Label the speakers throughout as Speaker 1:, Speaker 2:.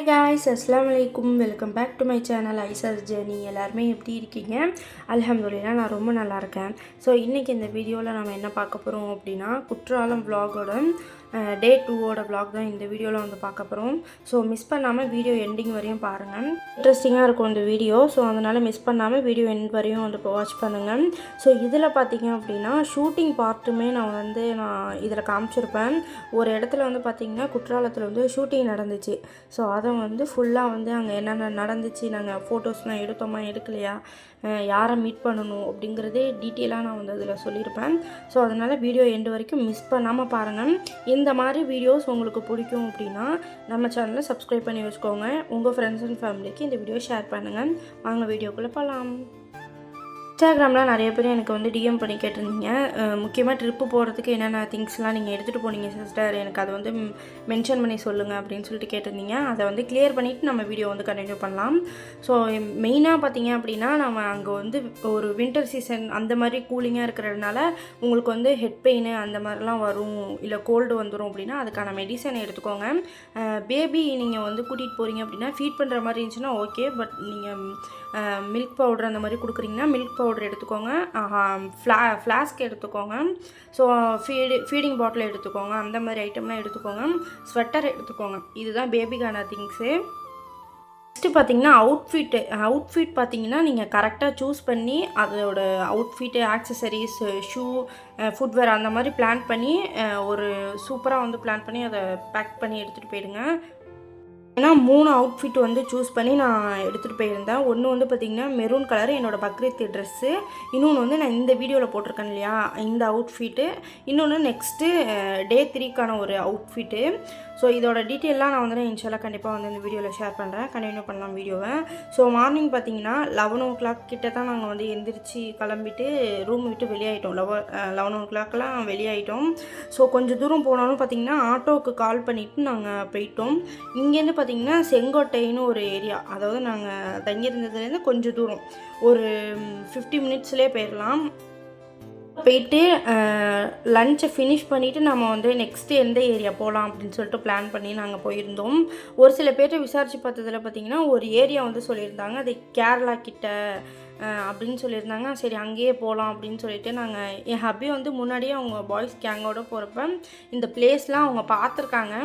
Speaker 1: Hi guys, அஸ்ஸலாமு அலைக்கும். Welcome back to my channel ஐசர் ஜேர்னி. எல்லாருமே எப்படி இருக்கீங்க? அல்ஹம்துலில்லாஹ் நான் ரொம்ப நல்லா இருக்கேன். ஸோ இன்றைக்கி இந்த வீடியோவில் நம்ம என்ன பார்க்க போகிறோம் அப்படின்னா, குற்றாலம் vlog-ஓட டே 2ஓட vlog தான் இந்த வீடியோவில் வந்து பார்க்க போகிறோம். ஸோ மிஸ் பண்ணாமல் வீடியோ எண்டிங் வரையும் பாருங்கள். இன்ட்ரெஸ்டிங்காக இருக்கும் இந்த வீடியோ. ஸோ அதனால் மிஸ் பண்ணாமல் வீடியோ எண்ட் வரையும் வந்து வாட்ச் பண்ணுங்கள். ஸோ இதில் பார்த்தீங்க அப்படின்னா ஷூட்டிங் பார்ட்டுமே நான் இதில் காமிச்சிருப்பேன். ஒரு இடத்துல வந்து பார்த்திங்கன்னா குற்றாலத்தில் வந்து ஷூட்டிங் நடந்துச்சு. ஸோ அதை வந்து ஃபுல்லாக வந்து அங்கே என்னென்ன நடந்துச்சு, நாங்கள் ஃபோட்டோஸ்லாம் எடுத்தோமா எடுக்கலையா, யாரை மீட் பண்ணணும் அப்படிங்கிறதே டீட்டெயிலாக நான் வந்து அதில் சொல்லியிருப்பேன். ஸோ அதனால் வீடியோ எண்டு வரைக்கும் மிஸ் பண்ணாமல் பாருங்கள். இந்த மாதிரி வீடியோஸ் உங்களுக்கு பிடிக்கும் அப்படின்னா நம்ம சேனலை சப்ஸ்கிரைப் பண்ணி வச்சுக்கோங்க. உங்கள் ஃப்ரெண்ட்ஸ் அண்ட் ஃபேமிலிக்கு இந்த வீடியோ ஷேர் பண்ணுங்கள். வாங்க வீடியோக்குள்ளே போகலாம். இன்ஸ்டாகிராமில் நிறைய பேர் எனக்கு வந்து டிஎம் பண்ணி கேட்டிருந்தீங்க, முக்கியமாக ட்ரிப்பு போகிறதுக்கு என்னென்ன திங்ஸ்லாம் நீங்கள் எடுத்துகிட்டு போனீங்க சிஸ்டர், எனக்கு அதை வந்து மென்ஷன் பண்ணி சொல்லுங்கள் அப்படின்னு சொல்லிட்டு கேட்டிருந்தீங்க. அதை வந்து கிளியர் பண்ணிவிட்டு நம்ம வீடியோ வந்து கண்டினியூ பண்ணலாம். ஸோ மெயினாக பார்த்தீங்க அப்படின்னா, நம்ம அங்கே வந்து ஒரு வின்டர் சீசன் அந்த மாதிரி கூலிங்காக இருக்கிறதுனால உங்களுக்கு வந்து ஹெட் பெயின் அந்த மாதிரிலாம் வரும், இல்லை கோல்டு வந்துடும் அப்படின்னா அதுக்கான மெடிசன் எடுத்துக்கோங்க. பேபி நீங்கள் வந்து கூட்டிகிட்டு போகிறீங்க அப்படின்னா ஃபீட் பண்ணுற மாதிரி இருந்துச்சுன்னா ஓகே. பட் நீங்கள் மில்க் பவுடர் அந்த மாதிரி கொடுக்குறீங்கன்னா மில்க் பவுடர் எடுத்துக்கோங்க, ஃப்ளாஸ்க் எடுத்துக்கோங்க, ஸோ ஃபீடிங் பாட்டில் எடுத்துக்கோங்க, அந்த மாதிரி ஐட்டம்லாம் எடுத்துக்கோங்க, ஸ்வெட்டர் எடுத்துக்கோங்க. இதுதான் பேபிக்கான திங்ஸு. நெக்ஸ்ட்டு பார்த்தீங்கன்னா அவுட்ஃபிட் பார்த்தீங்கன்னா நீங்கள் கரெக்டாக சூஸ் பண்ணி அதோட அவுட்ஃபிட்டு, ஆக்சசரிஸ், ஷூ, ஃபுட்வேர் அந்த மாதிரி பிளான் பண்ணி ஒரு சூப்பராக வந்து பிளான் பண்ணி அதை பேக் பண்ணி எடுத்துகிட்டு போயிடுங்க. ஏன்னா 3 அவுட்ஃபிட் வந்து சூஸ் பண்ணி நான் எடுத்துகிட்டு போயிருந்தேன். ஒன்று வந்து பார்த்திங்கன்னா மெரூன் கலர் என்னோடய பக்ரீத் ட்ரெஸ்ஸு, இன்னொன்று வந்து நான் இந்த வீடியோவில் போட்டிருக்கேன் இல்லையா இந்த அவுட்ஃபிட்டு, இன்னொன்று நெக்ஸ்ட்டு டே 3க்கான ஒரு அவுட்ஃபிட்டு. ஸோ இதோட டீட்டெயிலாம் நான் வந்து இன்ஷால்லா கண்டிப்பாக வந்து இந்த வீடியோவில் ஷேர் பண்ணுறேன். கண்டினியூ பண்ணலாம் வீடியோவை. ஸோ மார்னிங் பார்த்திங்கன்னா 11 o'clock கிட்ட தான் நாங்கள் வந்து எந்திரிச்சு கிளம்பிட்டு ரூம் விட்டு வெளியாயிட்டோம். 11 o'clockலாம் வெளியாயிட்டோம். ஸோ கொஞ்சம் தூரம் போனாலும் பார்த்திங்கன்னா ஆட்டோவுக்கு கால் பண்ணிவிட்டு நாங்கள் போயிட்டோம். இங்கேருந்து பார்த்திங்கன்னா செங்கோட்டைன்னு ஒரு ஏரியா, அதாவது நாங்கள் தங்கியிருந்ததுலேருந்து கொஞ்சம் தூரம் ஒரு 50 minutesலேயே போயிடலாம். போயிட்டு லஞ்சை ஃபினிஷ் பண்ணிவிட்டு நம்ம வந்து நெக்ஸ்ட்டு எந்த ஏரியா போகலாம் அப்படின்னு சொல்லிட்டு பிளான் பண்ணி நாங்கள் போயிருந்தோம். ஒரு சில பேர்கிட்ட விசாரித்து பார்த்ததில் பார்த்திங்கன்னா ஒரு ஏரியா வந்து சொல்லியிருந்தாங்க, அது கேரளா கிட்ட அப்படின்னு சொல்லியிருந்தாங்க. சரி அங்கேயே போகலாம் அப்படின்னு சொல்லிட்டு என் ஹப்பி வந்து முன்னாடியே அவங்க பாய்ஸ் கேங்கோடு போகிறப்ப இந்த பிளேஸ்லாம் அவங்க பார்த்துருக்காங்க.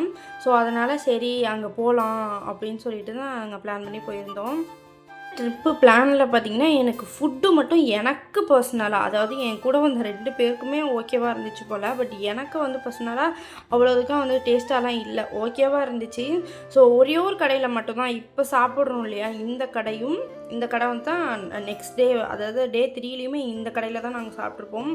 Speaker 1: ஸோ அதனால் சரி அங்கே போகலாம் அப்படின்னு சொல்லிட்டு தான் நாங்கள் பிளான் பண்ணி போயிருந்தோம். ட்ரிப்பு பிளானில் பார்த்திங்கன்னா எனக்கு ஃபுட்டு மட்டும் எனக்கு பர்சனலாக, அதாவது என் கூட வந்த 2 பேருக்குமே ஓகேவாக இருந்துச்சு போல். பட் எனக்கு வந்து பர்சனலாக அவ்வளோதுக்கும் வந்து டேஸ்ட்டாலாம் இல்லை, ஓகேவாக இருந்துச்சு. ஸோ ஒரே ஒரு கடையில் மட்டும்தான் இப்போ சாப்பிட்றோம் இல்லையா, இந்த கடை வந்து தான் நெக்ஸ்ட் டே, அதாவது டே 3லேயுமே இந்த கடையில் தான் நாங்கள் சாப்பிட்ருப்போம்.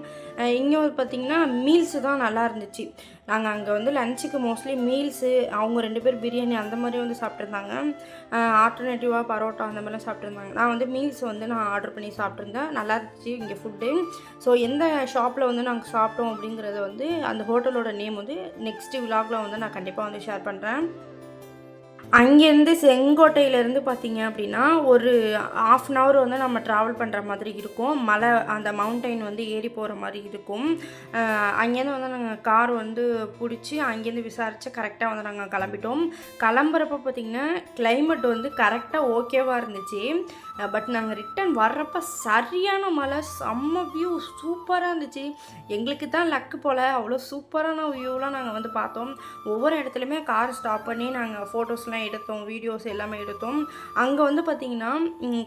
Speaker 1: இங்கே பார்த்திங்கன்னா மீல்ஸு தான் நல்லா இருந்துச்சு. நாங்கள் அங்கே வந்து லஞ்சுக்கு மோஸ்ட்லி மீல்ஸு, அவங்க 2 பேர் பிரியாணி அந்த மாதிரி வந்து சாப்பிட்ருந்தாங்க. ஆல்டர்னேட்டிவாக பரோட்டா அந்த மாதிரிலாம் சாப்பிட்ருந்தாங்க. நான் வந்து மீல்ஸ் வந்து நான் ஆர்டர் பண்ணி சாப்பிட்ருந்தேன். நல்லா இருந்துச்சு இங்கே ஃபுட்டு. ஸோ எந்த ஷாப்பில் வந்து நாங்கள் சாப்பிட்டோம் அப்படிங்கிறத வந்து அந்த ஹோட்டலோட நேம் வந்து நெக்ஸ்ட்டு விலாகில் வந்து நான் கண்டிப்பாக வந்து ஷேர் பண்ணுறேன். அங்கேருந்து செங்கோட்டையிலேருந்து பார்த்திங்க அப்படின்னா ஒரு 1/2 hour வந்து நம்ம ட்ராவல் பண்ணுற மாதிரி இருக்கும். மலை, அந்த மவுண்டைன் வந்து ஏறி போகிற மாதிரி இருக்கும். அங்கேருந்து வந்து நாங்கள் கார் வந்து பிடிச்சி அங்கேருந்து விசாரித்து கரெக்டாக வந்து நாங்கள் கிளம்பிட்டோம். கிளம்புறப்ப பார்த்திங்கன்னா கிளைமேட் வந்து கரெக்டாக ஓகேவாக இருந்துச்சு. பட் நாங்கள் ரிட்டன் வர்றப்போ சரியான மழை, செம்ம வியூ சூப்பராக இருந்துச்சு. எங்களுக்கு தான் லக்கு போல், அவ்வளோ சூப்பரான வியூலாம் நாங்கள் வந்து பார்த்தோம். ஒவ்வொரு இடத்துலையுமே கார் ஸ்டாப் பண்ணி நாங்கள் ஃபோட்டோஸ்லாம் எடுத்தோம், வீடியோஸ் எல்லாமே எடுத்தோம். அங்கே வந்து பார்த்திங்கன்னா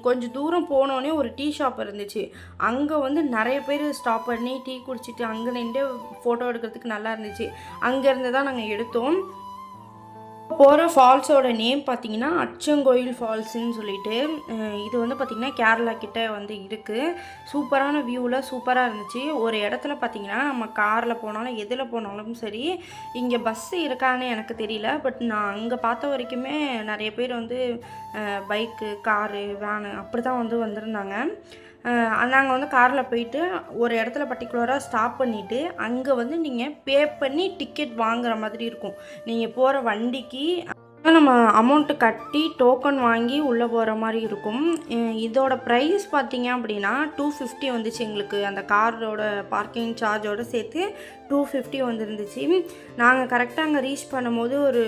Speaker 1: கொஞ்சம் தூரம் போனோடனே ஒரு டீ ஷாப் இருந்துச்சு. அங்கே வந்து நிறைய பேர் ஸ்டாப் பண்ணி டீ குடிச்சிட்டு அங்கே நின்று ஃபோட்டோ எடுக்கிறதுக்கு நல்லா இருந்துச்சு. அங்கேருந்து தான் நாங்கள் எடுத்தோம். போகிற ஃபால்ஸோட நேம் பார்த்திங்கன்னா அச்சங்கோயில் ஃபால்ஸுன்னு சொல்லிட்டு, இது வந்து பார்த்திங்கன்னா கேரளா கிட்டே வந்து இருக்குது. சூப்பரான வியூவில் சூப்பராக இருந்துச்சு. ஒரு இடத்துல பார்த்திங்கன்னா நம்ம காரில் போனாலும் எதில் போனாலும் சரி, இங்கே பஸ்ஸு இருக்கான்னு எனக்கு தெரியல. பட் நான் அங்கே பார்த்த வரைக்குமே நிறைய பேர் வந்து பைக்கு, காரு, வேனு அப்படி தான் வந்து வந்திருந்தாங்க. நாங்கள் வந்து காரில் போயிட்டு ஒரு இடத்துல பர்டிகுலராக ஸ்டாப் பண்ணிவிட்டு அங்கே வந்து நீங்கள் பே பண்ணி டிக்கெட் வாங்குகிற மாதிரி இருக்கும். நீங்கள் போகிற வண்டிக்கு நம்ம அமௌண்ட்டு கட்டி டோக்கன் வாங்கி உள்ளே போகிற மாதிரி இருக்கும். இதோட ப்ரைஸ் பார்த்தீங்க அப்படின்னா 250 வந்துச்சு எங்களுக்கு. அந்த காரோட பார்க்கிங் சார்ஜோடு சேர்த்து 250 வந்துருந்துச்சு. நாங்கள் கரெக்டாக அங்கே ரீச் பண்ணும்போது ஒரு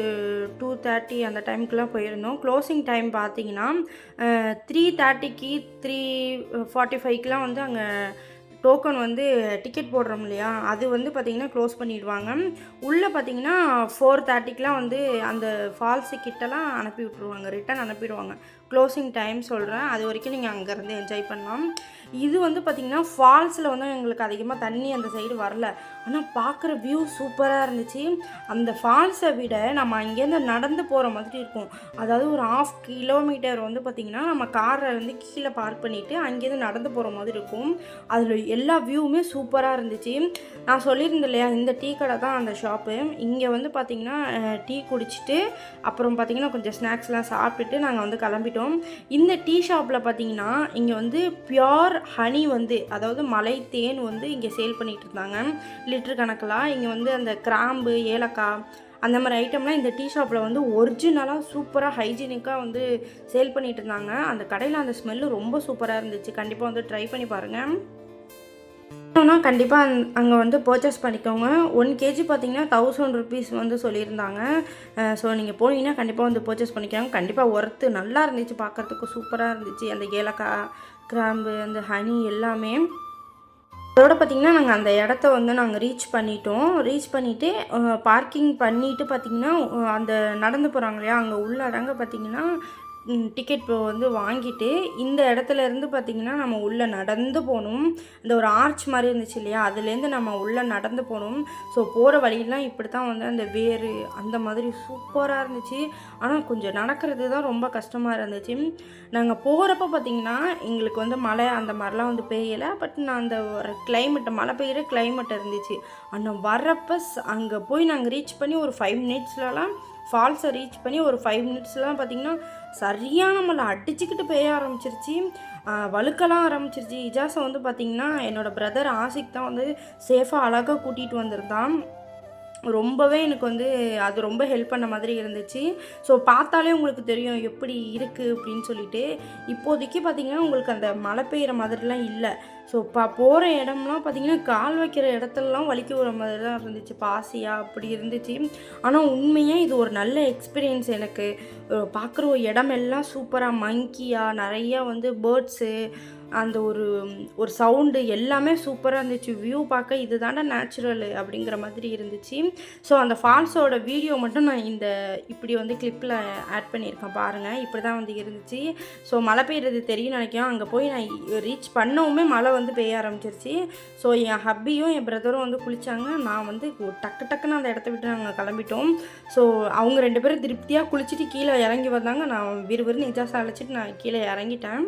Speaker 1: 2:30 அந்த டைமுக்குலாம் போயிருந்தோம். க்ளோசிங் டைம் பார்த்தீங்கன்னா 3:30க்கு 3:45க்கெலாம் வந்து அங்கே டோக்கன் வந்து டிக்கெட் போடுறோம் இல்லையா, அது வந்து பார்த்திங்கன்னா க்ளோஸ் பண்ணிடுவாங்க. உள்ளே பார்த்திங்கன்னா 4:30க்கெலாம் வந்து அந்த ஃபால்ஸு கிட்டலாம் அனுப்பி விட்ருவாங்க, ரிட்டன் அனுப்பிடுவாங்க. க்ளோசிங் டைம் சொல்கிறேன், அது வரைக்கும் நீங்கள் அங்கேருந்து என்ஜாய் பண்ணலாம். இது வந்து பார்த்திங்கன்னா ஃபால்ஸில் வந்து எங்களுக்கு அதிகமாக தண்ணி அந்த சைடு வரல, ஆனால் பார்க்குற வியூ சூப்பராக இருந்துச்சு. அந்த ஃபால்ஸை விட நம்ம அங்கேருந்து நடந்து போகிற மாதிரி இருக்கும். அதாவது ஒரு 1/2 கிலோமீட்டர் வந்து பார்த்திங்கன்னா நம்ம காரை வந்து கீழே பார்க் பண்ணிவிட்டு அங்கேருந்து நடந்து போகிற மாதிரி இருக்கும். அதில் எல்லா வியூவுமே சூப்பராக இருந்துச்சு. நான் சொல்லியிருந்தேன் இல்லையா, இந்த டீ கடை தான் அந்த ஷாப்பு. இங்கே வந்து பார்த்திங்கன்னா டீ குடிச்சிட்டு அப்புறம் பார்த்திங்கன்னா கொஞ்சம் ஸ்நாக்ஸ்லாம் சாப்பிட்டுட்டு நாங்கள் வந்து கிளம்பிட்டோம். இந்த டீ ஷாப்பில் பார்த்திங்கன்னா இங்கே வந்து பியோர் ஹனி வந்து, அதாவது மலை தேன் வந்து இங்கே சேல் பண்ணிகிட்டு இருந்தாங்க லிட்டர் கணக்கில். இங்கே வந்து அந்த கிராம்பு, ஏலக்காய் அந்த மாதிரி ஐட்டம்லாம் இந்த டீ ஷாப்பில் வந்து ஒரிஜினலாக சூப்பராக ஹைஜீனிக்காக வந்து சேல் பண்ணிகிட்டு இருந்தாங்க. அந்த கடையில் அந்த ஸ்மெல்லு ரொம்ப சூப்பராக இருந்துச்சு. கண்டிப்பாக வந்து ட்ரை பண்ணி பாருங்கள். ஆனால் கண்டிப்பாக அங்கே வந்து பர்ச்சேஸ் பண்ணிக்கோங்க. 1 kg பார்த்திங்கன்னா 1000 rupees வந்து சொல்லியிருந்தாங்க. ஸோ நீங்கள் போனீங்கன்னா கண்டிப்பாக வந்து பர்ச்சேஸ் பண்ணிக்கோங்க. கண்டிப்பாக ஒர்த்து, நல்லா இருந்துச்சு, பார்க்குறதுக்கு சூப்பராக இருந்துச்சு. அந்த ஏலக்காய், கிராம்பு, அந்த ஹனி எல்லாமே. அதோடு பார்த்திங்கன்னா நாங்கள் அந்த இடத்த வந்து நாங்கள் ரீச் பண்ணிட்டோம். ரீச் பண்ணிவிட்டு பார்க்கிங் பண்ணிவிட்டு பார்த்திங்கன்னா அந்த நடந்து போகிறாங்க இல்லையா, அங்கே உள்ளடங்க பார்த்திங்கன்னா டிக்கெட் வந்து வாங்கிட்டு இந்த இடத்துலேருந்து பார்த்திங்கன்னா நம்ம உள்ளே நடந்து போகணும். இந்த ஒரு ஆர்ச் மாதிரி இருந்துச்சு இல்லையா, அதுலேருந்து நம்ம உள்ளே நடந்து போகணும். ஸோ போகிற வழியெல்லாம் இப்படி தான் வந்து அந்த வேறு அந்த மாதிரி சூப்பராக இருந்துச்சு. ஆனால் கொஞ்சம் நடக்கிறது தான் ரொம்ப கஷ்டமாக இருந்துச்சு. நாங்கள் போகிறப்ப பார்த்திங்கன்னா எங்களுக்கு வந்து மழை அந்த மாதிரிலாம் வந்து பெய்யலை. பட் நான் அந்த ஒரு கிளைமேட்டு, மழை பெய்கிற கிளைமேட் இருந்துச்சு. ஆனால் வர்றப்போ அங்கே போய் நாங்கள் ரீச் பண்ணி ஒரு 5 minutesலலாம் ஃபால்ஸை ரீச் பண்ணி ஒரு 5 minutesலாம் பார்த்திங்கன்னா சரியாக நம்மளை அடிச்சுக்கிட்டு பெய்ய ஆரம்பிச்சிருச்சு. வழுக்கலாம் ஆரம்பிச்சிருச்சு. இஜாஸை வந்து பார்த்திங்கன்னா என்னோடய பிரதர் ஆசிக் தான் வந்து சேஃபாக அழகாக கூட்டிகிட்டு வந்திருந்தான். ரொம்பவே எனக்கு வந்து அது ரொம்ப ஹெல்ப் பண்ண மாதிரி இருந்துச்சு. ஸோ பார்த்தாலே உங்களுக்கு தெரியும் எப்படி இருக்குது அப்படின்னு சொல்லிட்டு. இப்போதைக்கு பார்த்திங்கன்னா உங்களுக்கு அந்த மழை பெய்கிற மாதிரிலாம் இல்லை. ஸோ போகிற இடம்லாம் பார்த்திங்கன்னா கால் வைக்கிற இடத்துலலாம் வலிக்க விடுற மாதிரி தான் இருந்துச்சு, பாசியாக அப்படி இருந்துச்சு. ஆனால் உண்மையாக இது ஒரு நல்ல எக்ஸ்பீரியன்ஸ் எனக்கு. பார்க்குற இடமெல்லாம் சூப்பராக மங்கியாக நிறையா வந்து பேர்ட்ஸு, அந்த ஒரு சவுண்டு எல்லாமே சூப்பராக இருந்துச்சு. வியூ பார்க்க இது தாண்டா நேச்சுரல் அப்படிங்கிற மாதிரி இருந்துச்சு. ஸோ அந்த ஃபால்ஸோட வீடியோ மட்டும் நான் இப்படி வந்து கிளிப்பில் ஆட் பண்ணியிருக்கேன் பாருங்கள். இப்படி தான் வந்து இருந்துச்சு. ஸோ மழை பெய்யுறது தெரியும் நினைக்கிறேன். அங்கே போய் நான் ரீச் பண்ணவுமே மழை வந்து பெய்ய ஆரம்பிச்சிருச்சு. ஸோ என் ஹப்பியும் என் பிரதரும் வந்து குளித்தாங்க. நான் வந்து டக்குன்னு அந்த இடத்த விட்டு நாங்கள் கிளம்பிட்டோம். ஸோ அவங்க 2 பேரும் திருப்தியாக குளிச்சுட்டு கீழே இறங்கி வந்தாங்க. நான் விறுவிறுன்னு இஜாஸை அழைச்சிட்டு நான் கீழே இறங்கிட்டேன்.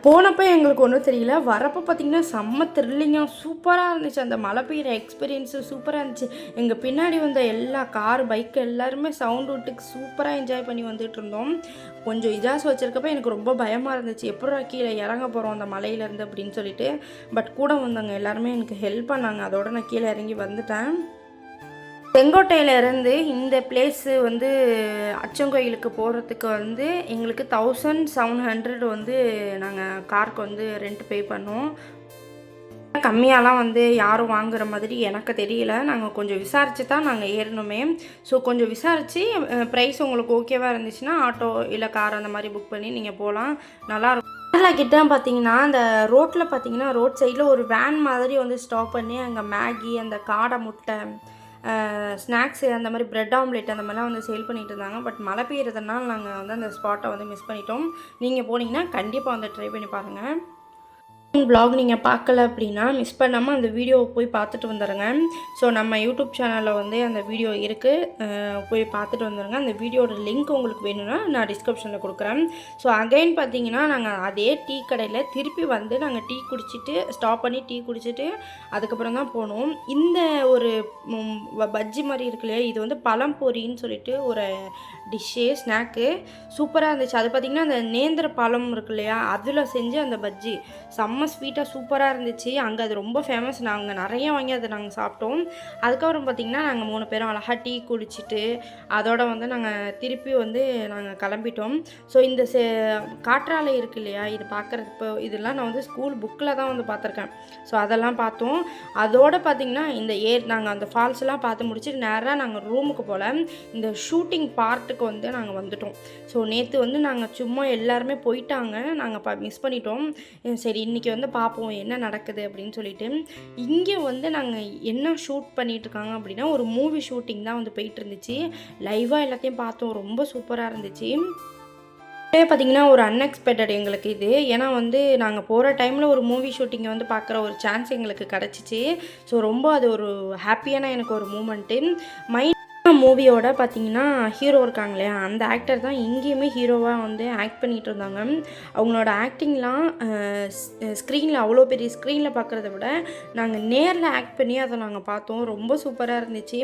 Speaker 1: போனப்போ எங்களுக்கு ஒன்றும் தெரியல. வரப்போ பார்த்திங்கன்னா செம்ம த்ரில்லிங்காக சூப்பராக இருந்துச்சு. அந்த மழை பெய்கிற எக்ஸ்பீரியன்ஸு சூப்பராக இருந்துச்சு. எங்கள் பின்னாடி வந்த எல்லா கார், பைக்கு எல்லாருமே சவுண்ட் விட்டுக்கு சூப்பராக என்ஜாய் பண்ணி வந்துட்டு இருந்தோம். கொஞ்சம் இஜாஸ் வச்சுருக்கப்போ எனக்கு ரொம்ப பயமாக இருந்துச்சு, எப்படா கீழே இறங்க போகிறோம் அந்த மலையிலேருந்து அப்படின்னு சொல்லிட்டு. பட் கூட வந்தவங்க எல்லாருமே எனக்கு ஹெல்ப் பண்ணாங்க. அதோடு நான் கீழே இறங்கி வந்துட்டேன். செங்கோட்டையிலேருந்து இந்த பிளேஸு வந்து அச்சங்கோயிலுக்கு போகிறதுக்கு வந்து எங்களுக்கு 1700 வந்து நாங்கள் காருக்கு வந்து ரெண்ட் பே பண்ணோம். கம்மியாலாம் வந்து யாரும் வாங்குகிற மாதிரி எனக்கு தெரியல. நாங்கள் கொஞ்சம் விசாரித்து தான் நாங்கள் ஏறணுமே. ஸோ கொஞ்சம் விசாரித்து ப்ரைஸ் உங்களுக்கு ஓகேவாக இருந்துச்சுன்னா ஆட்டோ இல்லை கார் அந்த மாதிரி புக் பண்ணி நீங்கள் போகலாம், நல்லாயிருக்கும். கேரளா கிட்ட பார்த்தீங்கன்னா அந்த ரோட்டில் பார்த்தீங்கன்னா ரோட் சைடில் ஒரு வேன் மாதிரி வந்து ஸ்டாப் பண்ணி அங்கே மேகி, அந்த காடை முட்டை, ஸ்நாக்ஸு, அந்த மாதிரி ப்ரெட் ஆம்லேட் அந்த மாதிரிலாம் வந்து சேல் பண்ணிகிட்டு இருந்தாங்க. பட் மழை பெய்யறதுனால நாங்கள் வந்து அந்த ஸ்பாட்டை வந்து மிஸ் பண்ணிட்டோம். நீங்கள் போனீங்கன்னா கண்டிப்பாக வந்து ட்ரை பண்ணி பாருங்கள். vlog நீங்கள் பார்க்கல அப்படின்னா மிஸ் பண்ணாமல் அந்த வீடியோவை போய் பார்த்துட்டு வந்துடுங்க. ஸோ நம்ம யூடியூப் சேனலில் வந்து அந்த வீடியோ இருக்குது, போய் பார்த்துட்டு வந்துடுங்க. அந்த வீடியோட லிங்க் உங்களுக்கு வேணும்னா நான் டிஸ்கிரிப்ஷனில் கொடுக்குறேன். ஸோ அகைன் பார்த்தீங்கன்னா நாங்கள் அதே டீ கடையில் திருப்பி வந்து நாங்கள் டீ குடிச்சிட்டு ஸ்டாப் பண்ணி டீ குடிச்சிட்டு அதுக்கப்புறம் தான் போனோம். இந்த ஒரு பஜ்ஜி மாதிரி இருக்கு இல்லையா, இது வந்து பழம்பொரின்னு சொல்லிட்டு ஒரு டிஷ்ஷு, ஸ்நாக்கு சூப்பராக இருந்துச்சு. அது பார்த்திங்கன்னா அந்த நேந்திர பழம் இருக்கு இல்லையா, அதில் செஞ்சு அந்த பஜ்ஜி செம்ம செம்ம ஸ்வீட்டாக சூப்பராக இருந்துச்சு. அங்கே அது ரொம்ப ஃபேமஸ். நாங்கள் நிறைய வாங்கி அதை நாங்கள் சாப்பிட்டோம். அதுக்கப்புறம் பார்த்திங்கன்னா நாங்கள் 3 பேரும் அழகா டீ குடிச்சிட்டு அதோட வந்து நாங்கள் திருப்பி வந்து நாங்கள் கிளம்பிட்டோம். ஸோ இந்த காற்றாலை இருக்கு இல்லையா, இது பார்க்குறதுக்கு இப்போ இதெல்லாம் நான் வந்து ஸ்கூல் புக்கில் தான் வந்து பார்த்துருக்கேன். ஸோ அதெல்லாம் பார்த்தோம். அதோடு பார்த்திங்கன்னா இந்த நாங்கள் அந்த ஃபால்ஸ்லாம் பார்த்து முடிச்சுட்டு நேராக நாங்கள் ரூமுக்கு போல் இந்த ஷூட்டிங் பார்ட்டுக்கு வந்து நாங்கள் வந்துட்டோம். ஸோ நேற்று வந்து நாங்கள் சும்மா எல்லாருமே போயிட்டாங்க, நாங்கள் மிஸ் பண்ணிட்டோம். சரி இன்றைக்கி வந்து பார்ப்போம் என்ன நடக்குது அப்படின்னு சொல்லிட்டு. இங்கே வந்து நாங்கள் என்ன ஷூட் பண்ணிகிட்ருக்காங்க அப்படின்னா ஒரு மூவி ஷூட்டிங் தான் வந்து போயிட்டு இருந்துச்சு. லைவாக எல்லாத்தையும் பார்த்தோம். ரொம்ப சூப்பராக இருந்துச்சு. பார்த்திங்கன்னா ஒரு அன்எக்ஸ்பெக்டட் எங்களுக்கு இது. ஏன்னா வந்து நாங்கள் போகிற டைமில் ஒரு மூவி ஷூட்டிங்கை வந்து பார்க்குற ஒரு சான்ஸ் எங்களுக்கு கிடச்சிச்சு. ஸோ ரொம்ப அது ஒரு ஹாப்பியான எனக்கு ஒரு மூமெண்ட்டு. மூவியோட பார்த்திங்கன்னா ஹீரோ இருக்காங்க இல்லையா, அந்த ஆக்டர் தான் இங்கேயுமே ஹீரோவாக வந்து ஆக்ட் பண்ணிகிட்டு இருந்தாங்க. அவங்களோட ஆக்டிங்லாம் ஸ்க்ரீனில் அவ்வளோ பெரிய ஸ்க்ரீனில் பார்க்குறத விட நாங்கள் நேரில் ஆக்ட் பண்ணி அதை நாங்கள் பார்த்தோம். ரொம்ப சூப்பராக இருந்துச்சு.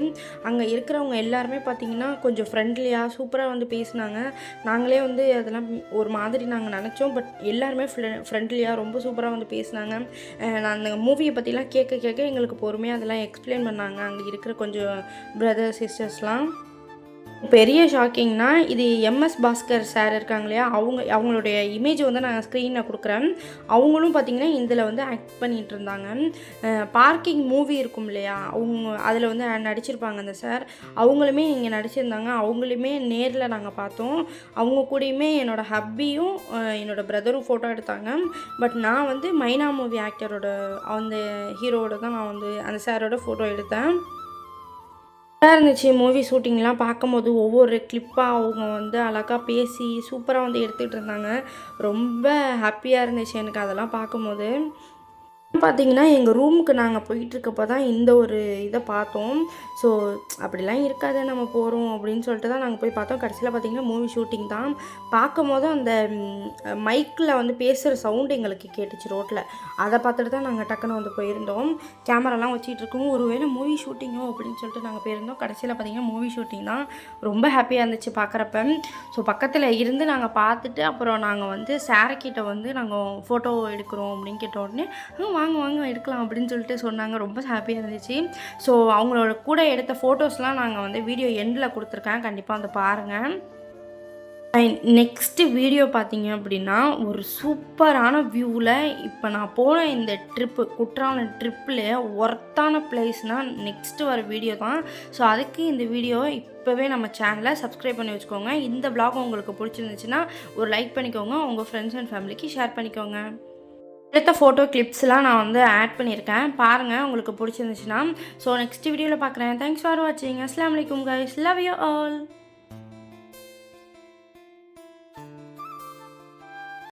Speaker 1: அங்கே இருக்கிறவங்க எல்லாருமே பார்த்திங்கன்னா கொஞ்சம் ஃப்ரெண்ட்லியாக சூப்பராக வந்து பேசினாங்க. நாங்களே வந்து அதெல்லாம் ஒரு மாதிரி நாங்கள் நினச்சோம். பட் எல்லாருமே ஃப்ரெண்ட்லியாக ரொம்ப சூப்பராக வந்து பேசினாங்க. நான் அந்த மூவியை பற்றிலாம் கேட்க எங்களுக்கு பொறுமையாக அதெல்லாம் எக்ஸ்பிளைன் பண்ணாங்க அங்கே இருக்கிற கொஞ்சம் பிரதர்ஸ் சிஸ்டர்ஸ். பெரிய ஷாக்கிங்னா இது எம்எஸ் பாஸ்கர் சார் இருக்காங்க இல்லையா, அவங்களுடைய இமேஜ் வந்து நான் ஸ்க்ரீனில் கொடுக்குறேன். அவங்களும் பார்த்திங்கன்னா இதில் வந்து ஆக்ட் பண்ணிகிட்டு இருந்தாங்க. பார்க்கிங் மூவி இருக்கும் இல்லையா, அதில் வந்து நடிச்சிருப்பாங்க அந்த சார். அவங்களுமே இங்கே நடிச்சிருந்தாங்க. அவங்களுமே நேரில் நாங்கள் பார்த்தோம். அவங்க கூடயுமே என்னோடய ஹப்பியும் என்னோடய பிரதரும் ஃபோட்டோ எடுத்தாங்க. பட் நான் வந்து மைனா மூவி ஆக்டரோட அந்த ஹீரோவோட தான் நான் வந்து அந்த சாரோட ஃபோட்டோ எடுத்தேன். இருந்துச்சு மூவி ஷூட்டிங்லாம் பார்க்கும்போது ஒவ்வொரு கிளிப்பாக அவங்க வந்து அழகாக பேசி சூப்பராக வந்து எடுத்துகிட்டு இருந்தாங்க. ரொம்ப ஹாப்பியாக இருந்துச்சு எனக்கு அதெல்லாம் பார்க்கும்போது. பார்த்திங்கன்னா எங்கள் ரூமுக்கு நாங்கள் போயிட்டுருக்கப்போ தான் இந்த ஒரு இதை பார்த்தோம். ஸோ அப்படிலாம் இருக்காது, நம்ம போகிறோம் அப்படின்னு சொல்லிட்டு தான் நாங்கள் போய் பார்த்தோம். கடைசியில் பார்த்திங்கன்னா மூவி ஷூட்டிங் தான். பார்க்கும்போது அந்த மைக்கில் வந்து பேசுகிற சவுண்டு எங்களுக்கு கேட்டுச்சு ரோட்டில். அதை பார்த்துட்டு தான் நாங்கள் டக்குன்னு வந்து போயிருந்தோம். கேமராலாம் வச்சுட்டு இருக்கோம். ஒருவேளை மூவி ஷூட்டிங்கோ அப்படின்னு சொல்லிட்டு நாங்கள் போயிருந்தோம். கடைசியில் பார்த்திங்கன்னா மூவி ஷூட்டிங் தான். ரொம்ப ஹாப்பியாக இருந்துச்சு பார்க்குறப்ப. ஸோ பக்கத்தில் இருந்து நாங்கள் பார்த்துட்டு அப்புறம் நாங்கள் வந்து சாரக்கிட்ட வந்து நாங்கள் ஃபோட்டோ எடுக்கிறோம் அப்படின்னு கேட்ட உடனே வாங்க எடுக்கலாம் அப்படின்னு சொல்லிட்டு சொன்னாங்க. ரொம்ப ஹாப்பியாக இருந்துச்சு. ஸோ அவங்களோட கூட எடுத்த ஃபோட்டோஸ்லாம் நாங்கள் வந்து வீடியோ எண்டில் கொடுத்துருக்கேன், கண்டிப்பாக வந்து பாருங்கள். நெக்ஸ்ட்டு வீடியோ பார்த்தீங்க அப்படின்னா ஒரு சூப்பரான வியூவில் இப்போ நான் போன இந்த குற்றாலம் ட்ரிப்பில் ஒர்த்தான பிளேஸ்னால் நெக்ஸ்ட்டு வர வீடியோ தான். ஸோ அதுக்கு இந்த வீடியோ இப்போவே நம்ம சேனலை சப்ஸ்கிரைப் பண்ணி வச்சுக்கோங்க. இந்த வ்ளாக் உங்களுக்கு பிடிச்சிருந்துச்சுன்னா ஒரு லைக் பண்ணிக்கோங்க, உங்கள் ஃப்ரெண்ட்ஸ் அண்ட் ஃபேமிலிக்கு ஷேர் பண்ணிக்கோங்க. எடுத்த ஃபோட்டோ கிளிப்ஸ்லாம் நான் வந்து ஆட் பண்ணியிருக்கேன், பாருங்கள் உங்களுக்கு பிடிச்சிருந்துச்சுன்னா. ஸோ நெக்ஸ்ட் வீடியோவில் பார்க்குறேன். தேங்க்ஸ் ஃபார் வாட்சிங். அஸ்ஸலாமு அலைக்கும் கைஸ், லவ் யூ ஆல்.